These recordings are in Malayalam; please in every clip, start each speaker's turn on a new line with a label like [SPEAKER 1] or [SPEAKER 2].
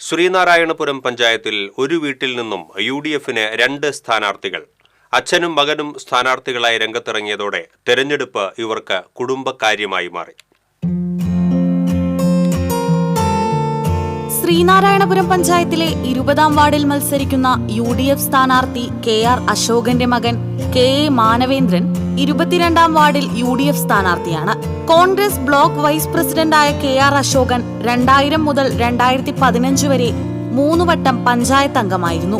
[SPEAKER 1] ശ്രീനാരായണപുരം പഞ്ചായത്തിൽ ഒരു വീട്ടിൽ നിന്നും UDFന് 2 സ്ഥാനാർത്ഥികൾ. അച്ഛനും മകനും സ്ഥാനാർത്ഥികളായി രംഗത്തിറങ്ങിയതോടെ തെരഞ്ഞെടുപ്പ് ഇവർക്ക് കുടുംബകാര്യമായി മാറി.
[SPEAKER 2] ശ്രീനാരായണപുരം പഞ്ചായത്തിലെ 20-ാം വാർഡിൽ മത്സരിക്കുന്ന UDF സ്ഥാനാർത്ഥി KR അശോകന്റെ മകൻ KA മാനവേന്ദ്രൻ 22-ാം വാർഡിൽ UDF സ്ഥാനാർത്ഥിയാണ്. കോൺഗ്രസ് ബ്ലോക്ക് വൈസ് പ്രസിഡന്റായ KR അശോകൻ 2000 മുതൽ 2015 വരെ 3 വട്ടം പഞ്ചായത്ത് അംഗമായിരുന്നു.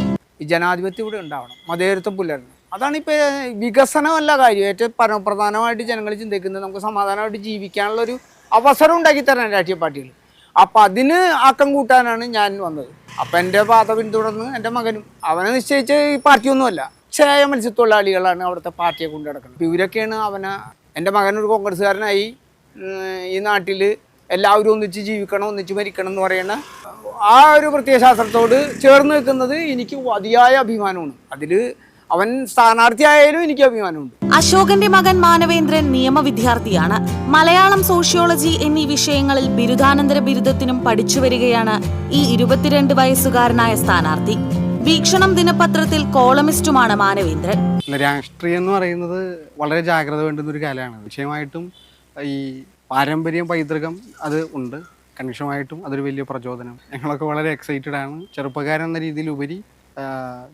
[SPEAKER 3] ജനാധിപത്യം ഇവിടെ ഉണ്ടാവണം, മതേതരത്വം പുലരണം. അതാണ് ഇപ്പോൾ വികസനമല്ല കാര്യം. ഏറ്റവും പരമപ്രധാനമായിട്ട് ജനങ്ങൾ ചിന്തിക്കുന്നത് നമുക്ക് സമാധാനമായിട്ട് ജീവിക്കാനുള്ള ഒരു അവസരം ഉണ്ടാക്കി തരാൻ രാഷ്ട്രീയ പാർട്ടികൾ. അപ്പം അതിന് ആക്കം കൂട്ടാനാണ് ഞാൻ വന്നത്. അപ്പം എൻ്റെ പാത പിന്തുടർന്ന് എൻ്റെ മകനും അവനെ നിശ്ചയിച്ച ഈ പാർട്ടിയൊന്നുമല്ല, ക്ഷയ മത്സ്യത്തൊഴിലാളികളാണ് അവിടുത്തെ പാർട്ടിയെ കൊണ്ടു നടക്കുന്നത്. ഇവരൊക്കെയാണ് അവനെ. എൻ്റെ മകനൊരു കോൺഗ്രസ്സുകാരനായി ഈ നാട്ടിൽ എല്ലാവരും ഒന്നിച്ച് ജീവിക്കണം, ഒന്നിച്ച് മരിക്കണം എന്ന് പറയുന്ന ആ ഒരു പ്രത്യയശാസ്ത്രത്തോട് ചേർന്ന് നിൽക്കുന്നത് എനിക്ക് അതിയായ അഭിമാനമാണ്. അതിൽ അവൻ സ്ഥാനാർത്ഥിയായാലും എനിക്ക് അഭിമാനമുണ്ട്.
[SPEAKER 2] അശോകന്റെ മകൻ മാനവേന്ദ്രൻ നിയമ വിദ്യാർത്ഥിയാണ്. മലയാളം, സോഷ്യോളജി എന്നീ വിഷയങ്ങളിൽ ബിരുദാനന്തര ബിരുദത്തിനും പഠിച്ചു വരികയാണ് ഈ 22 വയസ്സുകാരനായ സ്ഥാനാർത്ഥി. വീക്ഷണം ദിനപത്രത്തിൽ കോളമിസ്റ്റുമാണ് മാനവേന്ദ്രൻ.
[SPEAKER 4] രാഷ്ട്രീയം എന്ന് പറയുന്നത് വളരെ ജാഗ്രത വേണ്ടുന്ന ഒരു കാലമാണ്. വിഷയമായിട്ടും ഈ പാരമ്പര്യം, പൈതൃകം അത് ഉണ്ട്. കണിശമായിട്ടും അതൊരു വലിയ പ്രചോദനം. ഞങ്ങളൊക്കെ വളരെ എക്സൈറ്റഡ് ആണ്. ചെറുപ്പക്കാരൻ എന്ന രീതിയിലുപരി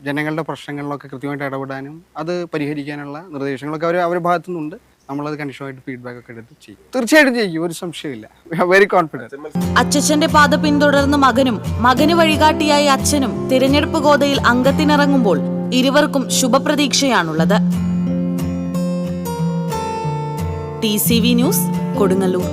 [SPEAKER 4] ജനങ്ങളുടെ പ്രശ്നങ്ങളിലൊക്കെ കൃത്യമായിട്ട് ഇടപെടാനും അത് പരിഹരിക്കാനുള്ള നിർദ്ദേശങ്ങളൊക്കെ അവരുടെ ഭാഗത്തു നിന്നുണ്ട്. നമ്മളത് കണിശമായിട്ട് ഫീഡ്ബാക്ക് ഒക്കെ എടുത്ത് ചെയ്യും. തീർച്ചയായിട്ടും ചെയ്യും, ഒരു സംശയമില്ല. Very confident.
[SPEAKER 2] അച്ഛന്റെ പാത പിന്തുടർന്ന് മകനും മകന് വഴികാട്ടിയായി അച്ഛനും തിരഞ്ഞെടുപ്പ് ഗോതയിൽ അംഗത്തിനിറങ്ങുമ്പോൾ ഇരുവർക്കും ശുഭപ്രതീക്ഷയാണുള്ളത്. TCV news, Kodungallur.